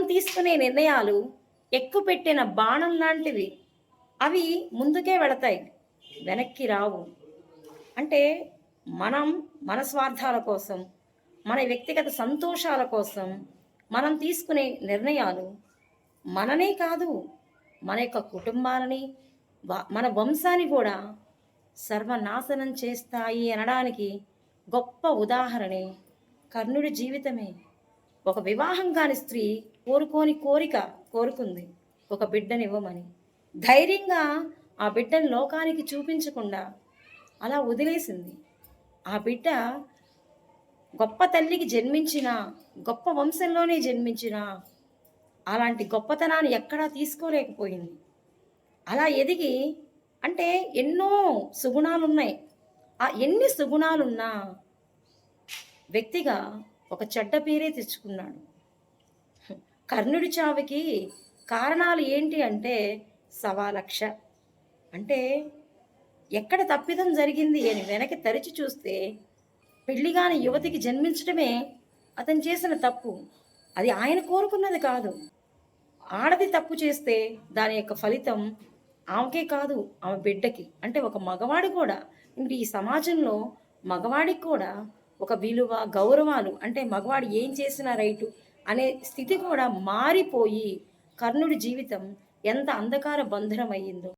తీసుకునే నిర్ణయాలు ఎక్కుపెట్టిన బాణం లాంటివి. అవి ముందుకే వెళతాయి, వెనక్కి రావు. అంటే మనం మన స్వార్థాల కోసం, మన వ్యక్తిగత సంతోషాల కోసం మనం తీసుకునే నిర్ణయాలు మననే కాదు, మన యొక్క కుటుంబాలని, మన వంశాన్ని కూడా సర్వనాశనం చేస్తాయి అనడానికి గొప్ప ఉదాహరణే కర్ణుడి జీవితమే. ఒక వివాహం కాని స్త్రీ కోరుకోని కోరిక కోరుకుంది, ఒక బిడ్డనివ్వమని. ధైర్యంగా ఆ బిడ్డను లోకానికి చూపించకుండా అలా వదిలేసింది. ఆ బిడ్డ గొప్ప తల్లికి జన్మించిన, గొప్ప వంశంలోనే జన్మించిన అలాంటి గొప్పతనాన్ని ఎక్కడా తీసుకోలేకపోయింది. అలా ఎదిగి, అంటే ఎన్నో సుగుణాలున్నాయి. ఆ ఎన్ని సుగుణాలున్నా వ్యక్తిగా ఒక చెడ్డ పేరే తెచ్చుకున్నాడు. కర్ణుడి చావుకి కారణాలు ఏంటి అంటే 1,00,000. అంటే ఎక్కడ తప్పిదం జరిగింది అని వెనక్కి తరిచి చూస్తే పెళ్లిగాని యువతికి జన్మించడమే అతను చేసిన తప్పు. అది ఆయన కోరుకున్నది కాదు. ఆడది తప్పు చేస్తే దాని యొక్క ఫలితం ఆమెకే కాదు, ఆమె బిడ్డకి. అంటే ఒక మగవాడు కూడా, ఇంటి ఈ సమాజంలో మగవాడికి కూడా ఒక విలువ, గౌరవాలు, అంటే మగవాడు ఏం చేసినా రైటు అనే స్థితి కూడా మారిపోయి కర్ణుడి జీవితం ఎంత అంధకార బంధనం అయ్యిందో.